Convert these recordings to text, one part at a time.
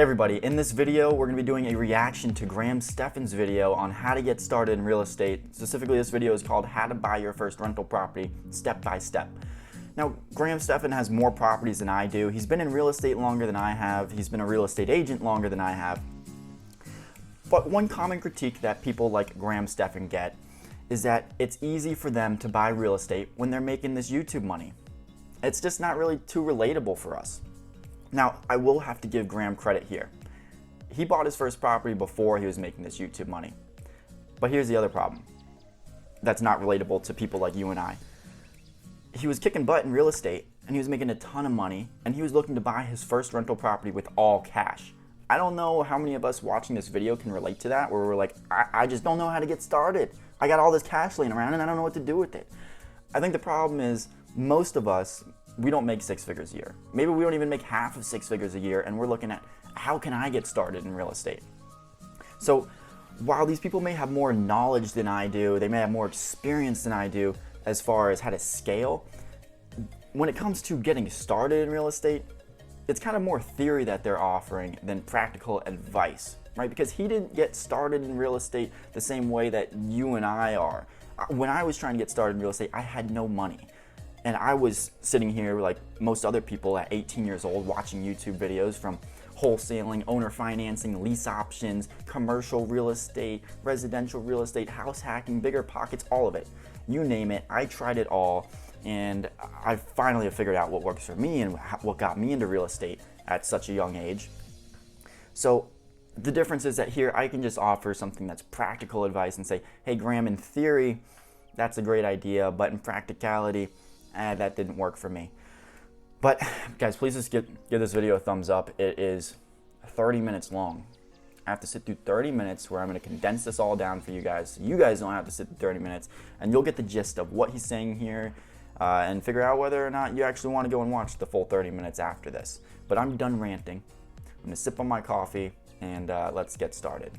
Hey everybody, in this video we're going to be doing a reaction to Stephan's video on how to get started in real estate. Specifically, this video is called How to Buy Your First Rental Property Step by Step. Now, Stephan has more properties than I do. He's been in real estate longer than I have. He's been a real estate agent longer than I have. But one common critique that people like Stephan get is that it's easy for them to buy real estate when they're making this YouTube money. It's just not really too relatable for us. Now, I will have to give Graham credit here. He bought his first property before he was making this YouTube money. But here's the other problem that's not relatable to people like you and I. He was kicking butt in real estate, and he was making a ton of money, and he was looking to buy his first rental property with all cash. I don't know how many of us watching this video can relate to that, where we're like, I just don't know how to get started. I got all this cash laying around, and I don't know what to do with it. I think the problem is most of us, we don't make 6 figures a year. Maybe we don't even make half of 6 figures a year, and we're looking at how can I get started in real estate? So while these people may have more knowledge than I do, they may have more experience than I do as far as how to scale, when it comes to getting started in real estate, it's kind of more theory that they're offering than practical advice, right? Because he didn't get started in real estate the same way that you and I are. When I was trying to get started in real estate, I had no money. And I was sitting here like most other people at 18 years old watching YouTube videos from wholesaling, owner financing, lease options, commercial real estate, residential real estate, house hacking, bigger pockets, all of it. You name it, I tried it all, and I finally have figured out what works for me and what got me into real estate at such a young age. So the difference is that here I can just offer something that's practical advice and say, hey Graham, in theory, that's a great idea, but in practicality, that didn't work for me. But guys, please just give this video a thumbs up. It is 30 minutes long. I have to sit through 30 minutes where I'm going to condense this all down for you guys, so you guys don't have to sit through 30 minutes, and you'll get the gist of what he's saying here and figure out whether or not you actually want to go and watch the full 30 minutes after this. But I'm done ranting. I'm going to sip on my coffee and let's get started.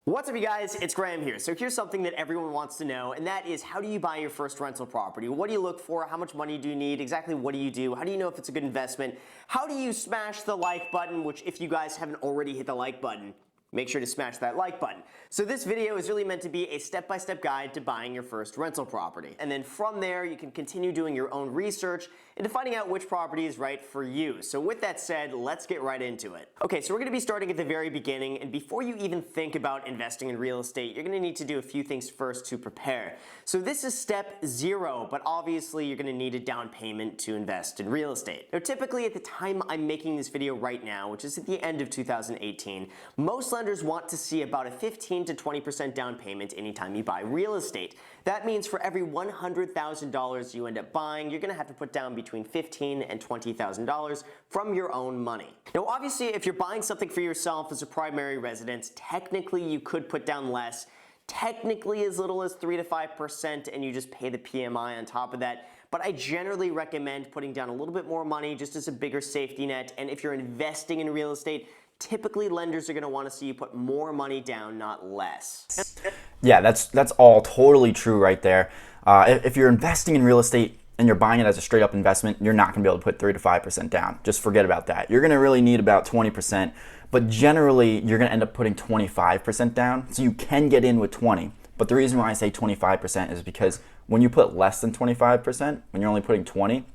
What's up, you guys? It's Graham here. So here's something that everyone wants to know, and that is, how do you buy your first rental property? What do you look for? How much money do you need? Exactly what do you do? How do you know if it's a good investment? How do you smash the like button, which if you guys haven't already hit the like button, make sure to smash that like button. So this video is really meant to be a step-by-step guide to buying your first rental property. And then from there, you can continue doing your own research into finding out which property is right for you. So with that said, let's get right into it. Okay, so we're gonna be starting at the very beginning, and before you even think about investing in real estate, you're gonna need to do a few things first to prepare. So this is step 0, but obviously you're gonna need a down payment to invest in real estate. Now typically at the time I'm making this video right now, which is at the end of 2018, most lenders want to see about a 15 to 20% down payment anytime you buy real estate. That means for every $100,000 you end up buying, you're going to have to put down between $15,000 and $20,000 from your own money. Now obviously, if you're buying something for yourself as a primary residence, technically you could put down less, technically as little as 3 to 5%, and you just pay the PMI on top of that. But I generally recommend putting down a little bit more money just as a bigger safety net. And if you're investing in real estate, typically lenders are going to want to see you put more money down, not less. Yeah, that's all totally true right there. If you're investing in real estate and you're buying it as a straight up investment, you're not going to be able to put 3 to 5% down. Just forget about that. You're going to really need about 20%, but generally you're going to end up putting 25% down. So you can get in with 20. But the reason why I say 25% is because when you put less than 25%, when you're only putting 20,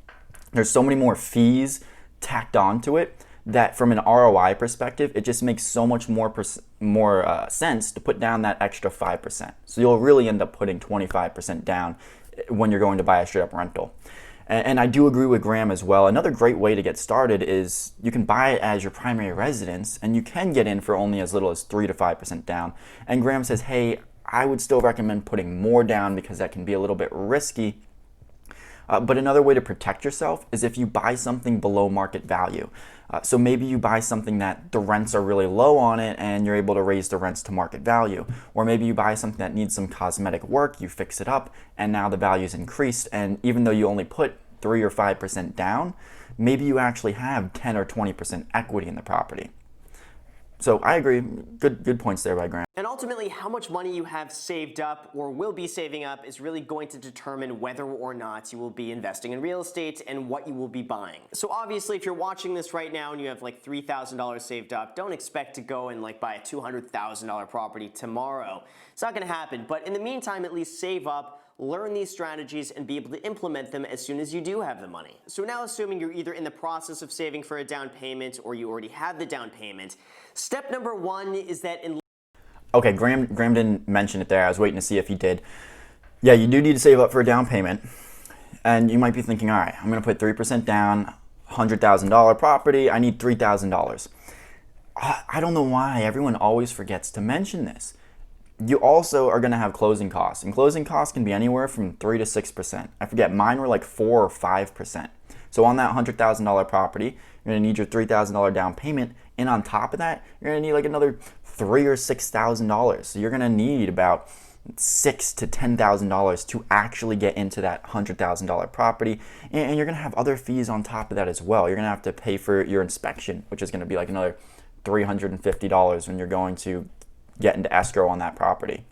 there's so many more fees tacked onto it that from an ROI perspective, it just makes so much more sense to put down that extra 5%. So you'll really end up putting 25% down when you're going to buy a straight up rental. And I do agree with Graham as well. Another great way to get started is you can buy it as your primary residence, and you can get in for only as little as 3 to 5% down. And Graham says, hey, I would still recommend putting more down because that can be a little bit risky. But another way to protect yourself is if you buy something below market value. So maybe you buy something that the rents are really low on it and you're able to raise the rents to market value. Or maybe you buy something that needs some cosmetic work, you fix it up, and now the value's increased. And even though you only put 3 or 5% down, maybe you actually have 10 or 20% equity in the property. So I agree. Good points there by Graham. And ultimately, how much money you have saved up or will be saving up is really going to determine whether or not you will be investing in real estate and what you will be buying. So obviously, if you're watching this right now and you have like $3,000 saved up, don't expect to go and like buy a $200,000 property tomorrow. It's not going to happen. But in the meantime, at least save up, learn these strategies, and be able to implement them as soon as you do have the money. So now, assuming you're either in the process of saving for a down payment or you already have the down payment, step number one is that Okay, Graham didn't mention it there. I was waiting to see if he did. Yeah, you do need to save up for a down payment. And you might be thinking, all right, I'm going to put 3% down, $100,000 property, I need $3,000. I don't know why everyone always forgets to mention this. You also are going to have closing costs, and closing costs can be anywhere from 3 to 6%. I forget, mine were like 4 or 5%. So on that $100,000 property, you're going to need your $3,000 down payment, and on top of that, you're going to need like another $3,000 or $6,000. So you're going to need about $6,000 to $10,000 to actually get into that $100,000 property, and you're going to have other fees on top of that as well. You're going to have to pay for your inspection, which is going to be like another $350 when you're going to get into escrow on that property.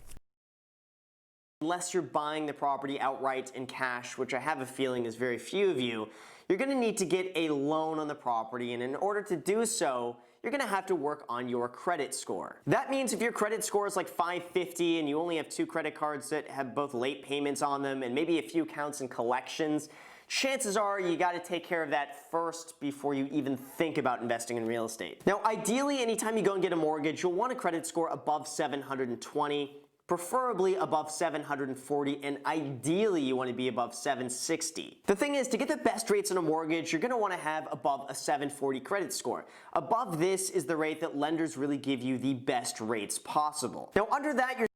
Unless you're buying the property outright in cash, which I have a feeling is very few of you, you're going to need to get a loan on the property, and in order to do so, you're going to have to work on your credit score. That means if your credit score is like 550 and you only have 2 credit cards that have both late payments on them and maybe a few accounts and collections, chances are you got to take care of that first before you even think about investing in real estate. Now, ideally, anytime you go and get a mortgage, you'll want a credit score above 720. Preferably above 740, and ideally you want to be above 760. The thing is, to get the best rates on a mortgage, you're going to want to have above a 740 credit score. Above this is the rate that lenders really give you the best rates possible. Now, under that, you're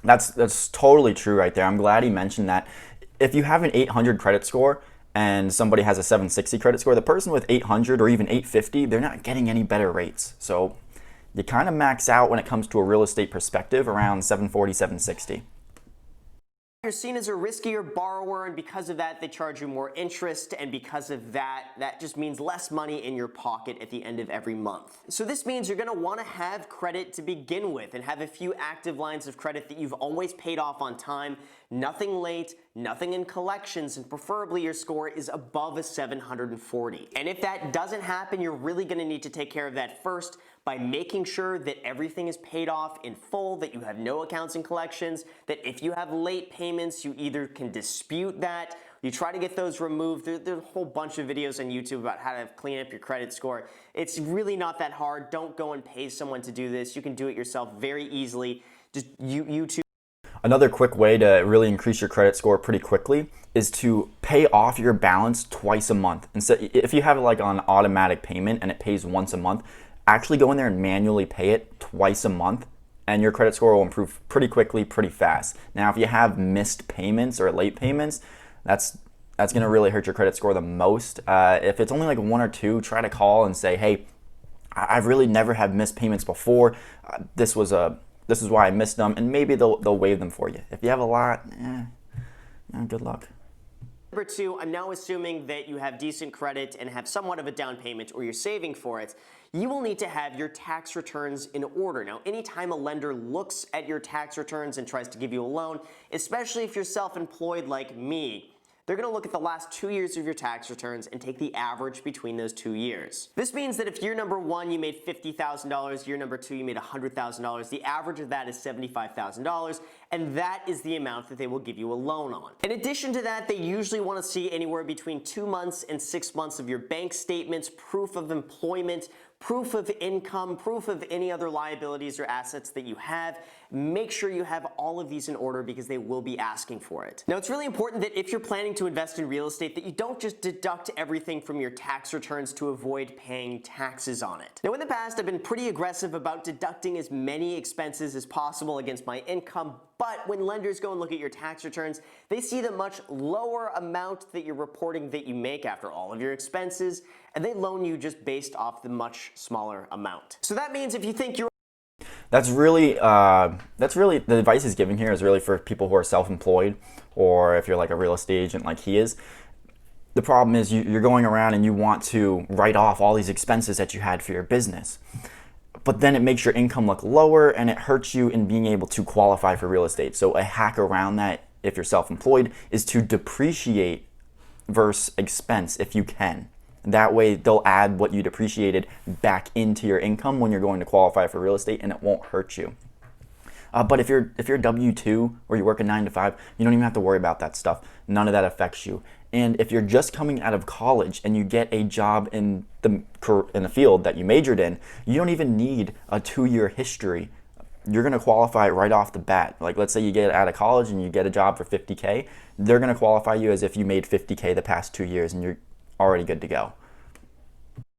That's totally true right there. I'm glad he mentioned that. If you have an 800 credit score and somebody has a 760 credit score, the person with 800 or even 850, they're not getting any better rates. So you kind of max out when it comes to a real estate perspective around 740, 760. You're seen as a riskier borrower, and because of that, they charge you more interest, and because of that, that just means less money in your pocket at the end of every month. So this means you're going to want to have credit to begin with and have a few active lines of credit that you've always paid off on time, nothing late, nothing in collections, and preferably your score is above a 740. And if that doesn't happen, you're really going to need to take care of that first by making sure that everything is paid off in full, that you have no accounts and collections, that if you have late payments, you either can dispute that, you try to get those removed. There's a whole bunch of videos on YouTube about how to clean up your credit score. It's really not that hard. Don't go and pay someone to do this. You can do it yourself very easily. Just YouTube. Another quick way to really increase your credit score pretty quickly is to pay off your balance twice a month. And so if you have it like on automatic payment and it pays once a month, actually go in there and manually pay it twice a month, and your credit score will improve pretty quickly, pretty fast. Now, if you have missed payments or late payments, that's going to really hurt your credit score the most. If it's only like 1 or 2, try to call and say, hey, I've really never had missed payments before. This is why I missed them, and maybe they'll waive them for you. If you have a lot, good luck. Number 2, I'm now assuming that you have decent credit and have somewhat of a down payment, or you're saving for it. You will need to have your tax returns in order. Now, anytime a lender looks at your tax returns and tries to give you a loan, especially if you're self-employed like me, they're going to look at the last 2 years of your tax returns and take the average between those 2 years. This means that if year number 1 you made $50,000, year number 2 you made $100,000, the average of that is $75,000, and that is the amount that they will give you a loan on. In addition to that, they usually want to see anywhere between 2 months and 6 months of your bank statements, proof of employment, proof of income, proof of any other liabilities or assets that you have. Make sure you have all of these in order because they will be asking for it. Now, it's really important that if you're planning to invest in real estate, that you don't just deduct everything from your tax returns to avoid paying taxes on it. Now, in the past, I've been pretty aggressive about deducting as many expenses as possible against my income, but when lenders go and look at your tax returns, they see the much lower amount that you're reporting that you make after all of your expenses, and they loan you just based off the much smaller amount. So that means if you think you're That's really the advice he's giving here is really for people who are self-employed, or if you're like a real estate agent like he is. The problem is you're going around and you want to write off all these expenses that you had for your business. but then it makes your income look lower and it hurts you in being able to qualify for real estate. So a hack around that, if you're self-employed, is to depreciate versus expense if you can. That way they'll add what you depreciated back into your income when you're going to qualify for real estate, and it won't hurt you. But if you're W-2 or you work a 9 to 5, you don't even have to worry about that stuff. None of that affects you. And if you're just coming out of college and you get a job in the field that you majored in, you don't even need a 2-year history. You're going to qualify right off the bat. Like, let's say you get out of college and you get a job for $50K, they're going to qualify you as if you made $50K the past 2 years, and you're already good to go.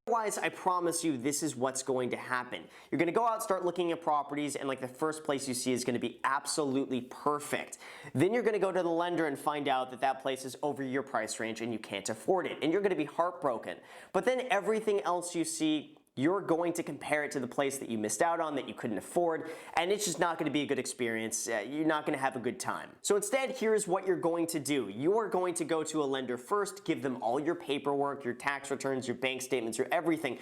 Otherwise, I promise you this is what's going to happen. You're going to go out, start looking at properties, and like the first place you see is going to be absolutely perfect. Then you're going to go to the lender and find out that that place is over your price range and you can't afford it, and you're going to be heartbroken. But then everything else you see, you're going to compare it to the place that you missed out on, that you couldn't afford, and it's just not going to be a good experience. You're not going to have a good time. So instead, here's what you're going to do. You're going to go to a lender first, give them all your paperwork, your tax returns, your bank statements, your everything.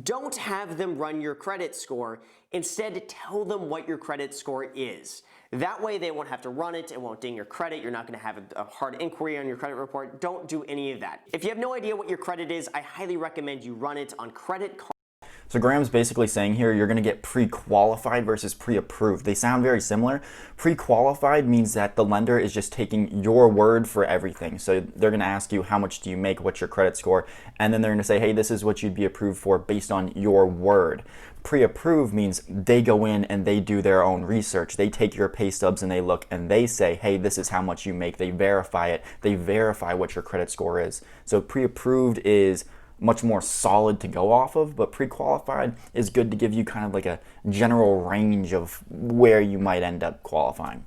Don't have them run your credit score. Instead, tell them what your credit score is. That way they won't have to run it, it won't ding your credit, you're not going to have a hard inquiry on your credit report. Don't do any of that. If you have no idea what your credit is, I highly recommend you run it on Credit Card. So Graham's basically saying here, you're going to get pre-qualified versus pre-approved. They sound very similar. Pre-qualified means that the lender is just taking your word for everything. So they're going to ask you, how much do you make, what's your credit score? And then they're going to say, hey, this is what you'd be approved for based on your word. Pre-approved means they go in and they do their own research. They take your pay stubs and they look and they say, hey, this is how much you make. They verify it. They verify what your credit score is. So pre-approved is much more solid to go off of, but pre-qualified is good to give you kind of like a general range of where you might end up qualifying.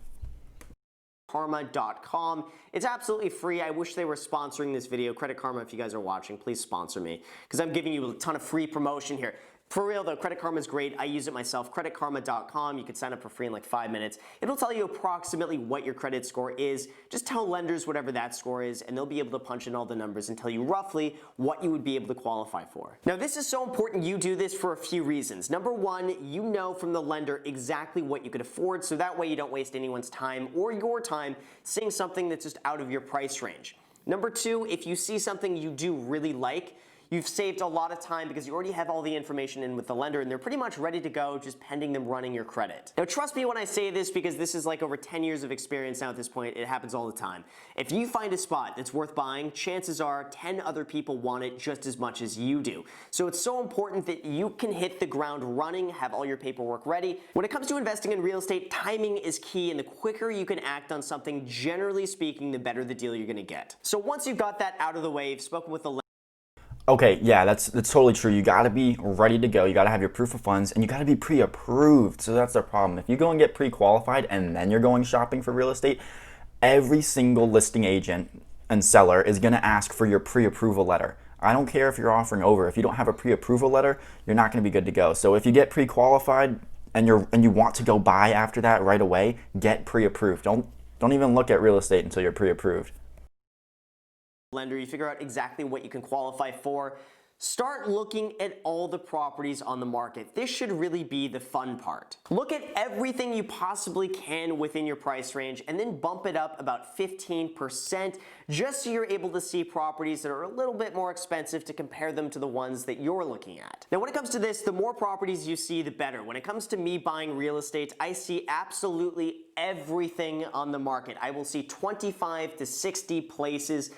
Karma.com. It's absolutely free. I wish they were sponsoring this video. Credit Karma, if you guys are watching, please sponsor me, because I'm giving you a ton of free promotion here. For real though, Credit Karma is great. I use it myself. CreditKarma.com. You can sign up for free in like 5 minutes. It'll tell you approximately what your credit score is. Just tell lenders whatever that score is, and they'll be able to punch in all the numbers and tell you roughly what you would be able to qualify for. Now, this is so important you do this for a few reasons. Number one, you know from the lender exactly what you could afford, so that way you don't waste anyone's time or your time seeing something that's just out of your price range. Number two, if you see something you do really like, you've saved a lot of time because you already have all the information in with the lender and they're pretty much ready to go, just pending them running your credit. Now trust me when I say this, because this is like over 10 years of experience now at this point. It happens all the time. If you find a spot that's worth buying, chances are 10 other people want it just as much as you do. So it's so important that you can hit the ground running, have all your paperwork ready. When it comes to investing in real estate, timing is key, and the quicker you can act on something, generally speaking, the better the deal you're going to get. So once you've got that out of the way, you've spoken with the lender. Okay, yeah, that's totally true. You got to be ready to go. You got to have your proof of funds, and you got to be pre-approved. So that's the problem. If you go and get pre-qualified and then you're going shopping for real estate, every single listing agent and seller is going to ask for your pre-approval letter. I don't care if you're offering over. If you don't have a pre-approval letter, you're not going to be good to go. So if you get pre-qualified and you want to go buy after that right away, get pre-approved. Don't even look at real estate until you're pre-approved. Lender, you figure out exactly what you can qualify for. Start looking at all the properties on the market. This should really be the fun part. Look at everything you possibly can within your price range and then bump it up about 15% just so you're able to see properties that are a little bit more expensive to compare them to the ones that you're looking at. Now when it comes to this, the more properties you see, the better. When it comes to me buying real estate, I see absolutely everything on the market. I will see 25 to 60 places,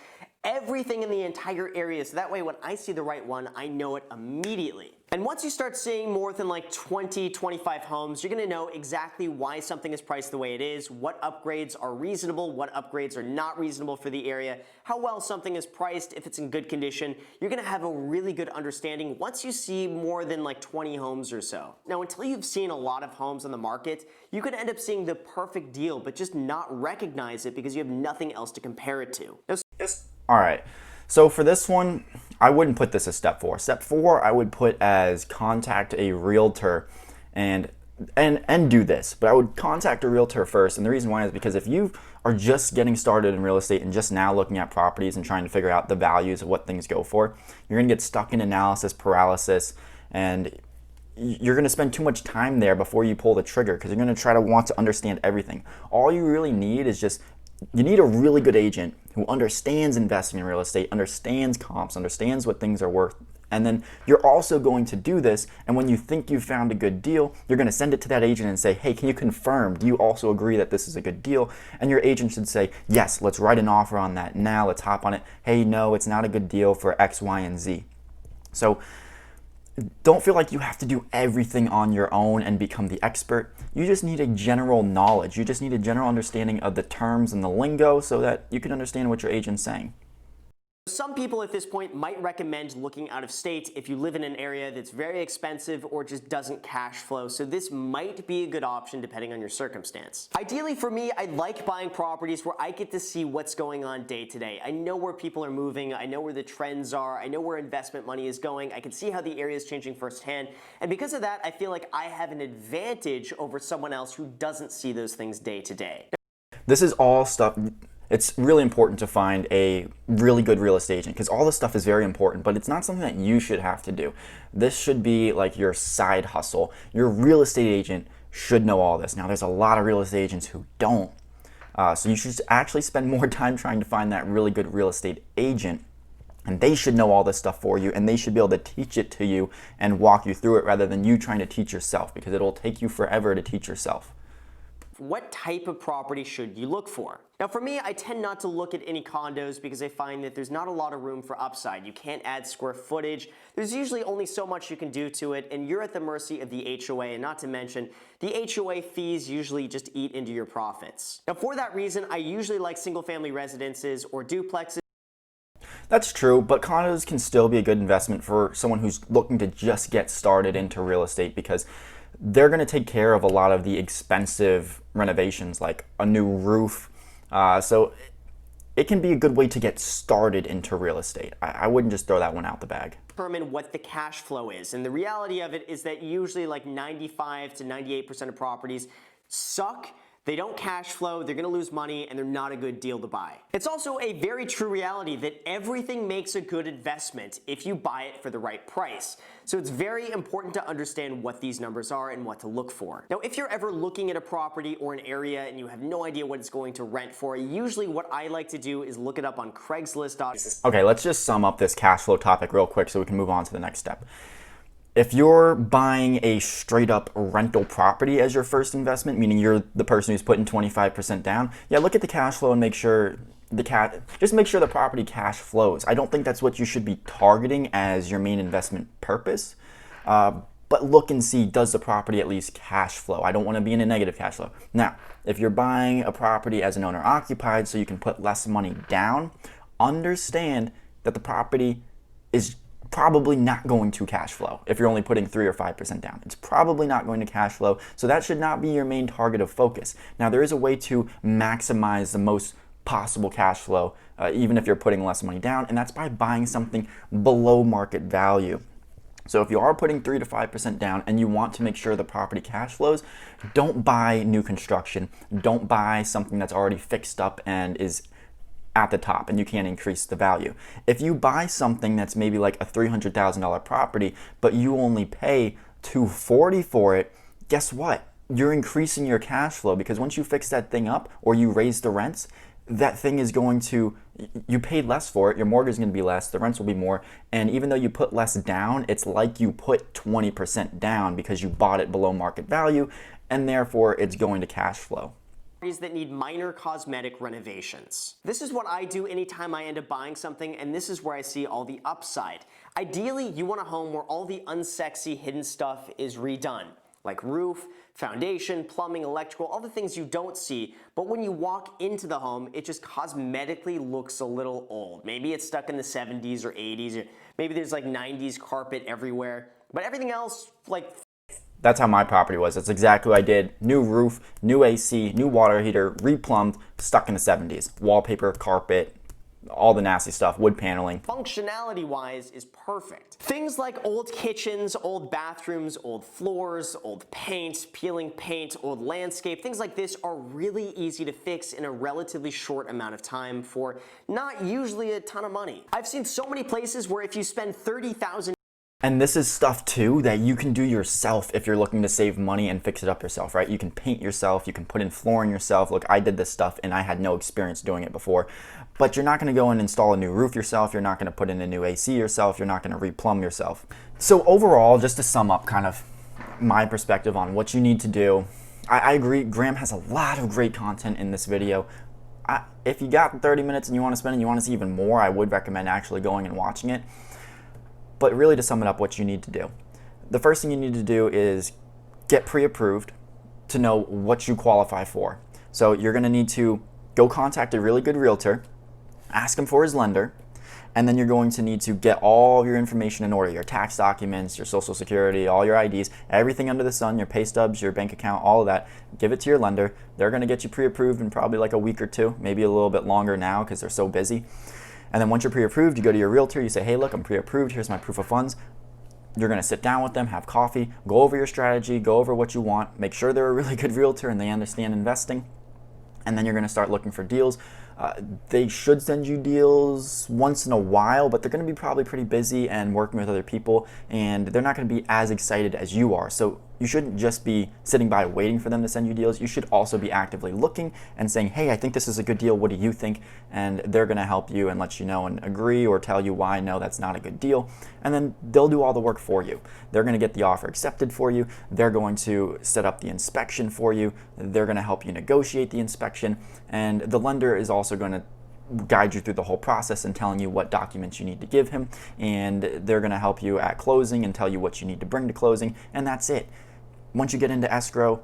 everything in the entire area, so that way when I see the right one, I know it immediately. And once you start seeing more than like 20, 25 homes, you're gonna know exactly why something is priced the way it is, what upgrades are reasonable, what upgrades are not reasonable for the area, how well something is priced, if it's in good condition. You're gonna have a really good understanding once you see more than like 20 homes or so. Now, until you've seen a lot of homes on the market, you could end up seeing the perfect deal, but just not recognize it because you have nothing else to compare it to. Now, all right, so for this one, I wouldn't put this as step 4. Step 4, I would put as contact a realtor and do this, but I would contact a realtor first. And the reason why is because if you are just getting started in real estate and just now looking at properties and trying to figure out the values of what things go for, you're gonna get stuck in analysis paralysis, and you're going to spend too much time there before you pull the trigger because you're going to try to want to understand everything. All you really need is you need a really good agent who understands investing in real estate, understands comps, understands what things are worth. And then you're also going to do this, and when you think you've found a good deal, you're going to send it to that agent and say, hey, can you confirm? Do you also agree that this is a good deal? And your agent should say, yes, let's write an offer on that now. Let's hop on it. Hey, no, it's not a good deal for X, Y, and Z. So don't feel like you have to do everything on your own and become the expert. You just need a general knowledge. You just need a general understanding of the terms and the lingo so that you can understand what your agent's saying. Some people at this point might recommend looking out of state if you live in an area that's very expensive or just doesn't cash flow, so this might be a good option depending on your circumstance. Ideally for me, I like buying properties where I get to see what's going on day to day. I know where people are moving, I know where the trends are, I know where investment money is going, I can see how the area is changing firsthand, and because of that, I feel like I have an advantage over someone else who doesn't see those things day to day. This is all stuff. It's really important to find a really good real estate agent because all this stuff is very important, but it's not something that you should have to do. This should be like your side hustle. Your real estate agent should know all this. Now, there's a lot of real estate agents who don't. So you should actually spend more time trying to find that really good real estate agent, and they should know all this stuff for you, and they should be able to teach it to you and walk you through it rather than you trying to teach yourself, because it'll take you forever to teach yourself. What type of property should you look for? Now for me, I tend not to look at any condos because I find that there's not a lot of room for upside. You can't add square footage. There's usually only so much you can do to it, and you're at the mercy of the HOA, and not to mention, the HOA fees usually just eat into your profits. Now for that reason, I usually like single-family residences or duplexes. That's true, but condos can still be a good investment for someone who's looking to just get started into real estate because they're going to take care of a lot of the expensive renovations like a new roof. So it can be a good way to get started into real estate. I wouldn't just throw that one out the bag. Determine what the cash flow is, and the reality of it is that usually like 95 to 98% of properties suck. They don't cash flow, they're gonna lose money, and they're not a good deal to buy. It's also a very true reality that everything makes a good investment if you buy it for the right price. So it's very important to understand what these numbers are and what to look for. Now, if you're ever looking at a property or an area and you have no idea what it's going to rent for, usually what I like to do is look it up on Craigslist. Okay, let's just sum up this cash flow topic real quick so we can move on to the next step. If you're buying a straight up rental property as your first investment, meaning you're the person who's putting 25% down, yeah, look at the cash flow and make sure just make sure the property cash flows. I don't think that's what you should be targeting as your main investment purpose, but look and see, does the property at least cash flow? I don't want to be in a negative cash flow. Now, if you're buying a property as an owner occupied so you can put less money down, understand that the property is probably not going to cash flow if you're only putting 3 or 5% down. It's probably not going to cash flow, so that should not be your main target of focus. Now, there is a way to maximize the most possible cash flow, even if you're putting less money down, and that's by buying something below market value. So if you are putting 3 to 5% down and you want to make sure the property cash flows, don't buy new construction. Don't buy something that's already fixed up and is at the top and you can't increase the value. If you buy something that's maybe like a $300,000 property, but you only pay $240,000 for it, guess what? You're increasing your cash flow because once you fix that thing up or you raise the rents, that thing is going to, you paid less for it, your mortgage is going to be less, the rents will be more, and even though you put less down, it's like you put 20% down because you bought it below market value, and therefore it's going to cash flow. That need minor cosmetic renovations. This is what I do anytime I end up buying something, and this is where I see all the upside. Ideally, you want a home where all the unsexy hidden stuff is redone, like roof, foundation, plumbing, electrical, all the things you don't see, but when you walk into the home, it just cosmetically looks a little old. Maybe it's stuck in the 70s or 80s, or maybe there's like 90s carpet everywhere, but everything else, like, that's how my property was. That's exactly what I did. New roof, new AC, new water heater, replumbed, stuck in the 70s. Wallpaper, carpet, all the nasty stuff, wood paneling. Functionality-wise is perfect. Things like old kitchens, old bathrooms, old floors, old paint, peeling paint, old landscape, things like this are really easy to fix in a relatively short amount of time for not usually a ton of money. I've seen so many places where if you spend $30,000 And this is stuff too that you can do yourself if you're looking to save money and fix it up yourself, right? You can paint yourself, you can put in flooring yourself. Look, I did this stuff and I had no experience doing it before. But you're not going to go and install a new roof yourself, you're not going to put in a new AC yourself, you're not going to replumb yourself. So overall, just to sum up kind of my perspective on what you need to do, I agree, Graham has a lot of great content in this video. If you got 30 minutes and you want to spend it and you want to see even more, I would recommend actually going and watching it. But really, to sum it up, what you need to do. The first thing you need to do is get pre-approved to know what you qualify for. So you're going to need to go contact a really good realtor, ask him for his lender, and then you're going to need to get all of your information in order, your tax documents, your social security, all your IDs, everything under the sun, your pay stubs, your bank account, all of that. Give it to your lender. They're going to get you pre-approved in probably like a week or two, maybe a little bit longer now because they're so busy. And then once you're pre-approved, you go to your realtor, you say, hey, look, I'm pre-approved, here's my proof of funds. You're going to sit down with them, have coffee, go over your strategy, go over what you want, make sure they're a really good realtor and they understand investing. And then you're going to start looking for deals. They should send you deals once in a while, but they're going to be probably pretty busy and working with other people, and they're not going to be as excited as you are. So you shouldn't just be sitting by waiting for them to send you deals. You should also be actively looking and saying, hey, I think this is a good deal. What do you think? And they're going to help you and let you know and agree or tell you why, no, that's not a good deal. And then they'll do all the work for you. They're going to get the offer accepted for you. They're going to set up the inspection for you. They're going to help you negotiate the inspection. And the lender is also going to guide you through the whole process and telling you what documents you need to give him, and they're going to help you at closing and tell you what you need to bring to closing, and that's it. Once you get into escrow,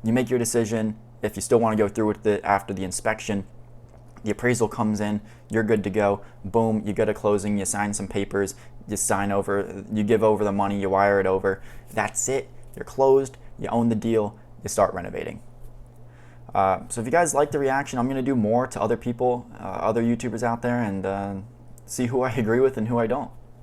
you make your decision. If you still want to go through with it after the inspection, the appraisal comes in, you're good to go. Boom, you go to closing, you sign some papers, you sign over, you give over the money, you wire it over. That's it. You're closed, you own the deal, you start renovating. So if you guys like the reaction, I'm going to do more to other people, other YouTubers out there, and see who I agree with and who I don't.